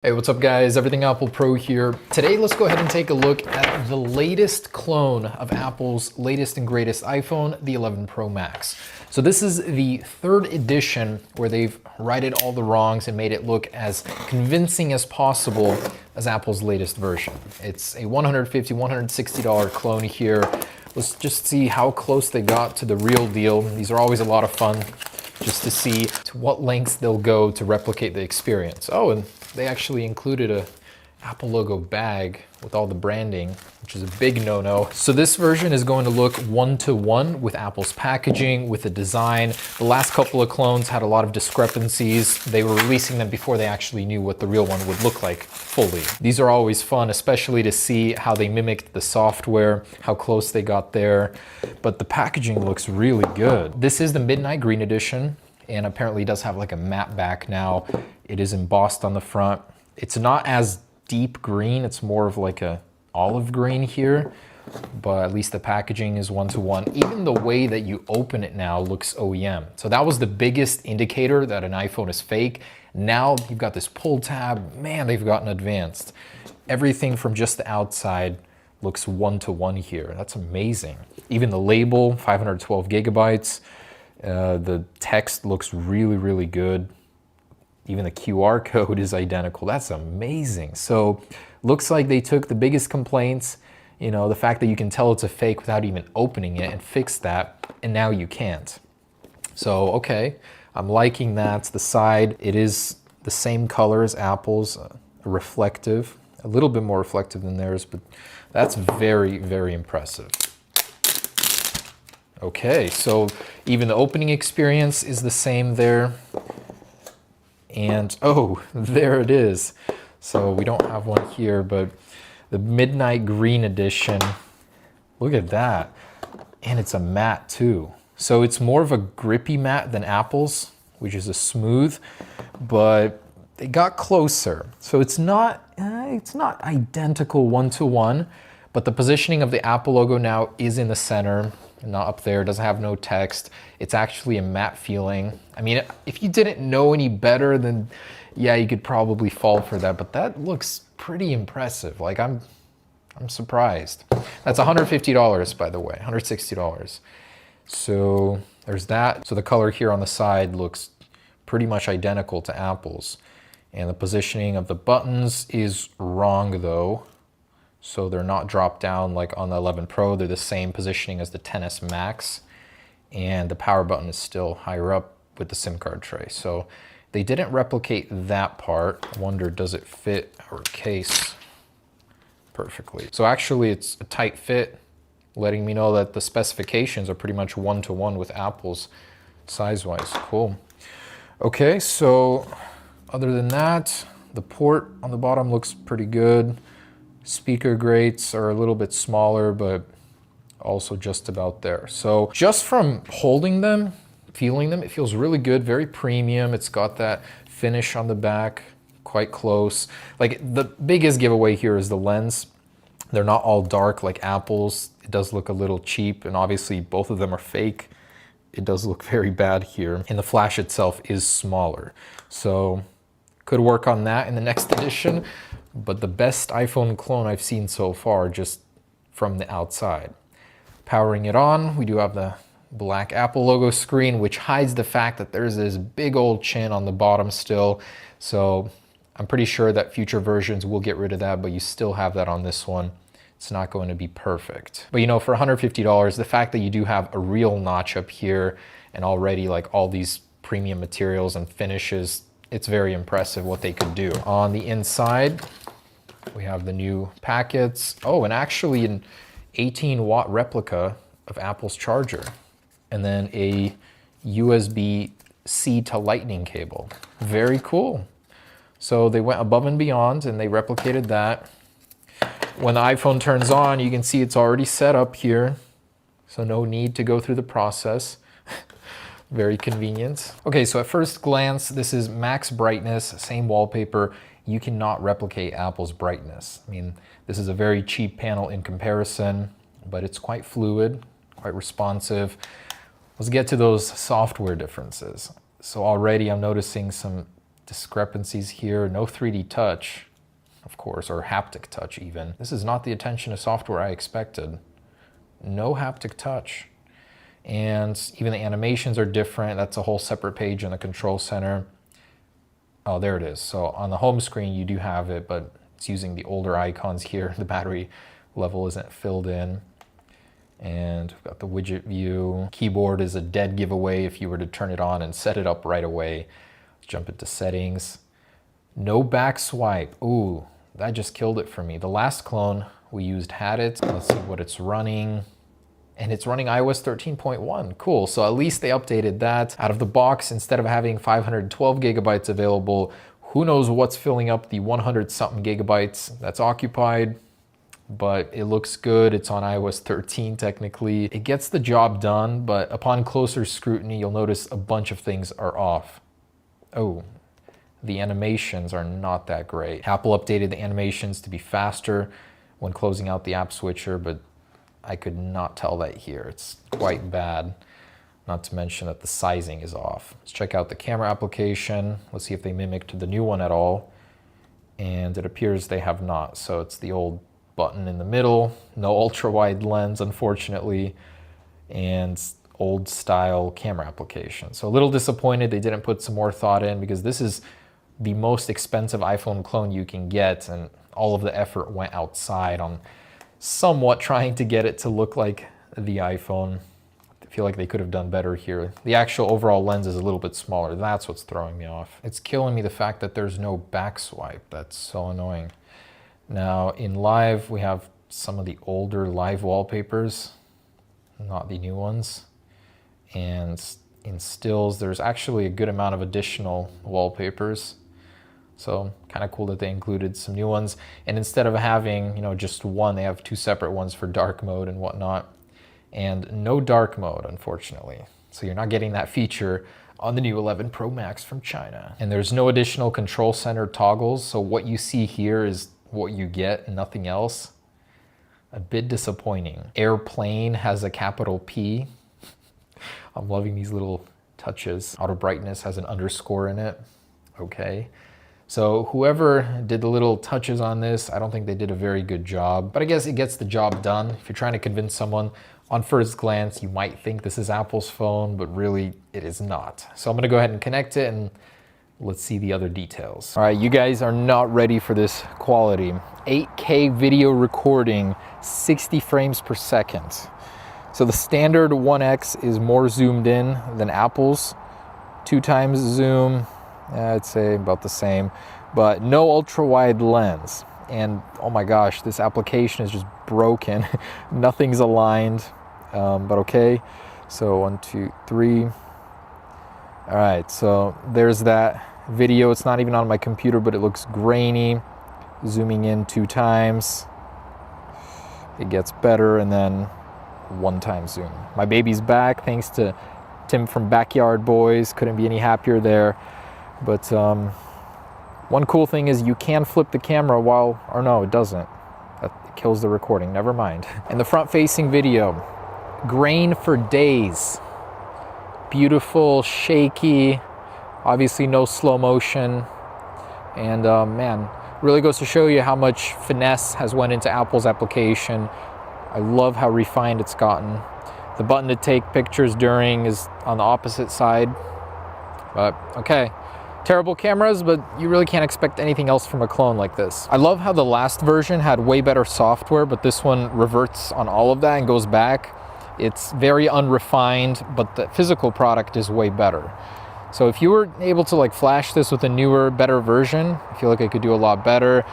Hey, what's up guys? Everything Apple Pro here. Today, let's go ahead and take a look at the latest clone of Apple's latest and greatest iPhone, the 11 Pro Max. So this is the third edition where they've righted all the wrongs and made it look as convincing as possible as Apple's latest version. It's a $150, $160 clone here. Let's just see how close they got to the real deal. These are always a lot of fun just to see to what lengths they'll go to replicate the experience. Oh, and they actually included a Apple logo bag with all the branding, which is a big no-no. So this version is going to look one-to-one with Apple's packaging, with the design. The last couple of clones had a lot of discrepancies. They were releasing them before they actually knew what the real one would look like fully. These are always fun, especially to see how they mimicked the software, how close they got there. But the packaging looks really good. This is the Midnight Green edition, and apparently it does have like a matte back now. It is embossed on the front. It's not as deep green, it's more of like a olive green here, but at least the packaging is one-to-one. Even the way that you open it now looks OEM. So that was the biggest indicator that an iPhone is fake. Now you've got this pull tab. Man, they've gotten advanced. Everything from just the outside looks one-to-one here. That's amazing. Even the label, 512 gigabytes. The text looks really, really good. Even the QR code is identical. That's amazing. So looks like they took the biggest complaints, you know, the fact that you can tell it's a fake without even opening it, and fixed that, and now you can't. So, okay, I'm liking that. The side, it is the same color as Apple's, reflective, a little bit more reflective than theirs, but that's very, very impressive. Okay, so even the opening experience is the same there. And oh, there it is. So we don't have one here, but the Midnight Green edition, look at that. And it's a matte too. So it's more of a grippy matte than Apple's, which is a smooth, but they got closer. So it's not identical one-to-one, but the positioning of the Apple logo now is in the center, not up there. It doesn't have no text. It's actually a matte feeling. I mean, if you didn't know any better, then yeah, you could probably fall for that, but that looks pretty impressive. Like I'm surprised. That's $150, by the way, $160. So there's that. So the color here on the side looks pretty much identical to Apple's. And the positioning of the buttons is wrong though. So they're not dropped down like on the 11 Pro. They're the same positioning as the XS Max. And the power button is still higher up with the SIM card tray. So they didn't replicate that part. I wonder, does it fit our case perfectly? So actually it's a tight fit, letting me know that the specifications are pretty much one-to-one with Apple's size-wise. Cool. Okay, so other than that, the port on the bottom looks pretty good. Speaker grates are a little bit smaller, but also just about there. So just from holding them, feeling them, it feels really good, very premium. It's got that finish on the back, quite close. Like the biggest giveaway here is the lens. They're not all dark like Apple's. It does look a little cheap, and obviously both of them are fake. It does look very bad here. And the flash itself is smaller. So could work on that in the next edition. But the best iPhone clone I've seen so far, just from the outside. Powering it on, we do have the black Apple logo screen, which hides the fact that there's this big old chin on the bottom still. So I'm pretty sure that future versions will get rid of that, but you still have that on this one. It's not going to be perfect. But you know, for $150, the fact that you do have a real notch up here and already like all these premium materials and finishes, it's very impressive what they could do. On the inside, we have the new packets. Oh, and actually an 18-watt replica of Apple's charger. And then a USB-C to lightning cable. Very cool. So they went above and beyond and they replicated that. When the iPhone turns on, you can see it's already set up here. So no need to go through the process. Very convenient. Okay, so at first glance, this is max brightness, same wallpaper. You cannot replicate Apple's brightness. I mean, this is a very cheap panel in comparison, but it's quite fluid, quite responsive. Let's get to those software differences. So already I'm noticing some discrepancies here. No 3D touch, of course, or haptic touch even. This is not the attention to software I expected. No haptic touch. And even the animations are different. That's a whole separate page in the control center. Oh, there it is. So on the home screen, you do have it, but it's using the older icons here. The battery level isn't filled in. And we've got the widget view. Keyboard is a dead giveaway if you were to turn it on and set it up right away. Let's jump into settings. No back swipe. Ooh, that just killed it for me. The last clone we used had it. Let's see what it's running. And it's running iOS 13.1. Cool, so at least they updated that. Out of the box, instead of having 512 gigabytes available, who knows what's filling up the 100 something gigabytes that's occupied. But it looks good. It's on iOS 13 technically. It gets the job done, but upon closer scrutiny, you'll notice a bunch of things are off. Oh, the animations are not that great. Apple updated the animations to be faster when closing out the app switcher, but I could not tell that here. It's quite bad. Not to mention that the sizing is off. Let's check out the camera application. Let's see if they mimicked the new one at all. And it appears they have not. So it's the old button in the middle, no ultra wide lens, unfortunately, and old style camera application. So a little disappointed they didn't put some more thought in, because this is the most expensive iPhone clone you can get, and all of the effort went outside on somewhat trying to get it to look like the iPhone. I feel like they could have done better here. The actual overall lens is a little bit smaller. That's what's throwing me off. It's killing me, the fact that there's no back swipe. That's so annoying. Now in live, we have some of the older live wallpapers, not the new ones. And in stills, there's actually a good amount of additional wallpapers. So kind of cool that they included some new ones. And instead of having, just one, they have two separate ones for dark mode and whatnot. And no dark mode, unfortunately. So you're not getting that feature on the new 11 Pro Max from China. And there's no additional control center toggles. So what you see here is what you get and nothing else. A bit disappointing. Airplane has a capital P. I'm loving these little touches. Auto brightness has an underscore in it. Okay. So whoever did the little touches on this, I don't think they did a very good job, but I guess it gets the job done. If you're trying to convince someone, on first glance, you might think this is Apple's phone, but really it is not. So I'm gonna go ahead and connect it, and let's see the other details. All right, you guys are not ready for this quality. 8K video recording, 60 frames per second. So the standard 1X is more zoomed in than Apple's. 2 times zoom, I'd say about the same, but no ultra wide lens. And oh my gosh, this application is just broken. Nothing's aligned, but okay. So 1, 2, 3. All right, so there's that video. It's not even on my computer, but it looks grainy. Zooming in 2 times, it gets better, and then 1 time zoom. My baby's back, thanks to Tim from Backyard Boys. Couldn't be any happier there. But one cool thing is you can flip the camera while, or no, it doesn't. That kills the recording, never mind. And the front-facing video, grain for days. Beautiful, shaky, obviously no slow motion. And man, really goes to show you how much finesse has went into Apple's application. I love how refined it's gotten. The button to take pictures during is on the opposite side. But okay. Terrible cameras, but you really can't expect anything else from a clone like this. I love how the last version had way better software, but this one reverts on all of that and goes back. It's very unrefined, but the physical product is way better. So if you were able to like flash this with a newer, better version, I feel like it could do a lot better.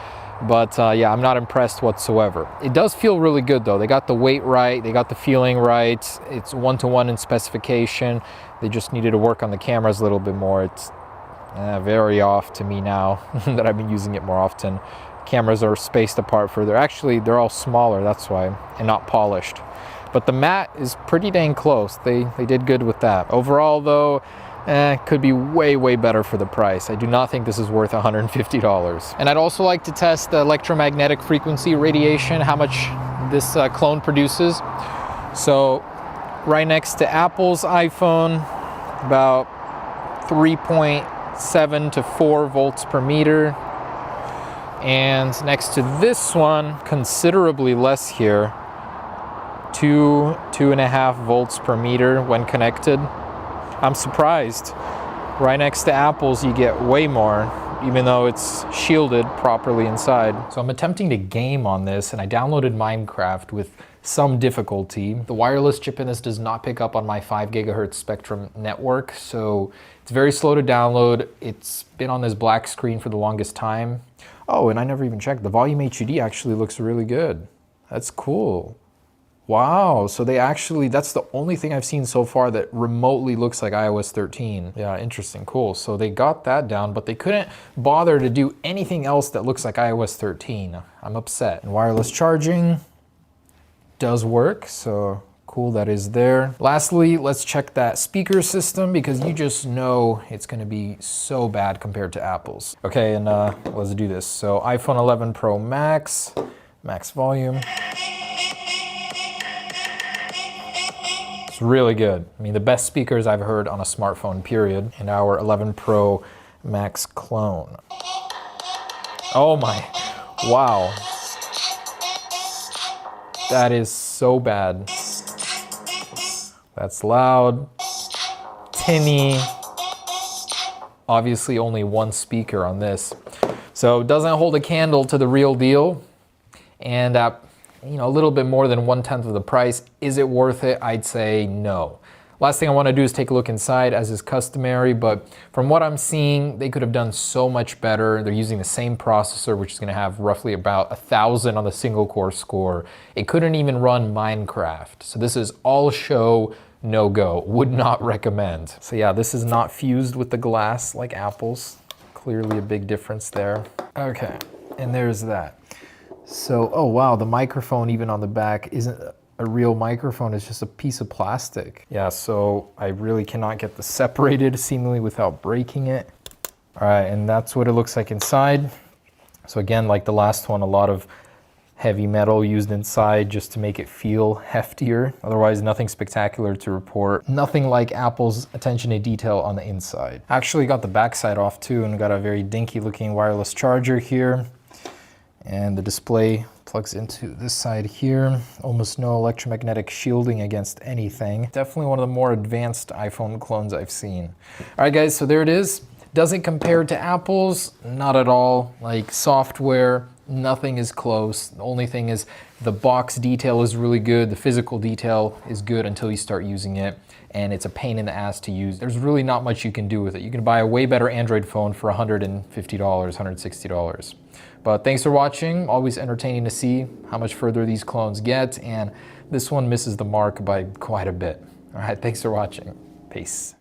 But yeah, I'm not impressed whatsoever. It does feel really good though. They got the weight right, they got the feeling right. It's 1-to-1 in specification. They just needed to work on the cameras a little bit more. It's very off to me now that I've been using it more often. Cameras are spaced apart further. Actually, they're all smaller, that's why, and not polished. But the matte is pretty dang close. They did good with that. Overall though, could be way, way better for the price. I do not think this is worth $150. And I'd also like to test the electromagnetic frequency radiation, how much this clone produces. So right next to Apple's iPhone, about 3.6 7 to 4 volts per meter. And next to this one, considerably less here, 2.5 volts per meter when connected. I'm surprised. Right next to Apple's, you get way more, even though it's shielded properly inside. So I'm attempting to game on this, and I downloaded Minecraft with some difficulty. The wireless chip in this does not pick up on my 5 gigahertz spectrum network, so it's very slow to download. It's been on this black screen for the longest time. Oh, and I never even checked. The volume HUD actually looks really good. That's cool. Wow, so they actually, that's the only thing I've seen so far that remotely looks like iOS 13. Yeah, interesting, cool. So they got that down, but they couldn't bother to do anything else that looks like iOS 13. I'm upset. And wireless charging does work, so cool, that is there. Lastly, let's check that speaker system because you just know it's gonna be so bad compared to Apple's. Okay, and let's do this. So iPhone 11 Pro Max, max volume. It's really good. I mean, the best speakers I've heard on a smartphone, period. And our 11 Pro Max clone. Oh my, wow. That is so bad. That's loud, tinny. Obviously only one speaker on this. So it doesn't hold a candle to the real deal. And at, you know, a little bit more than 1/10 of the price. Is it worth it? I'd say no. Last thing I want to do is take a look inside as is customary, but from what I'm seeing, they could have done so much better. They're using the same processor, which is going to have roughly about 1,000 on the single core score. It couldn't even run Minecraft. So this is all show, no go. Would not recommend. So yeah, this is not fused with the glass like Apple's. Clearly a big difference there. Okay, and there's that. So, oh wow, the microphone even on the back isn't a real microphone, it's just a piece of plastic. Yeah, so I really cannot get this separated seemingly without breaking it. All right, and that's what it looks like inside. So again, like the last one, a lot of heavy metal used inside just to make it feel heftier. Otherwise, nothing spectacular to report. Nothing like Apple's attention to detail on the inside. Actually got the backside off too and got a very dinky looking wireless charger here. And the display plugs into this side here. Almost no electromagnetic shielding against anything. Definitely one of the more advanced iPhone clones I've seen. All right guys, so there it is. Does it compare to Apple's? Not at all. Like software, nothing is close. The only thing is the box detail is really good. The physical detail is good until you start using it. And it's a pain in the ass to use. There's really not much you can do with it. You can buy a way better Android phone for $150, $160. But thanks for watching. Always entertaining to see how much further these clones get. And this one misses the mark by quite a bit. All right, thanks for watching. Peace.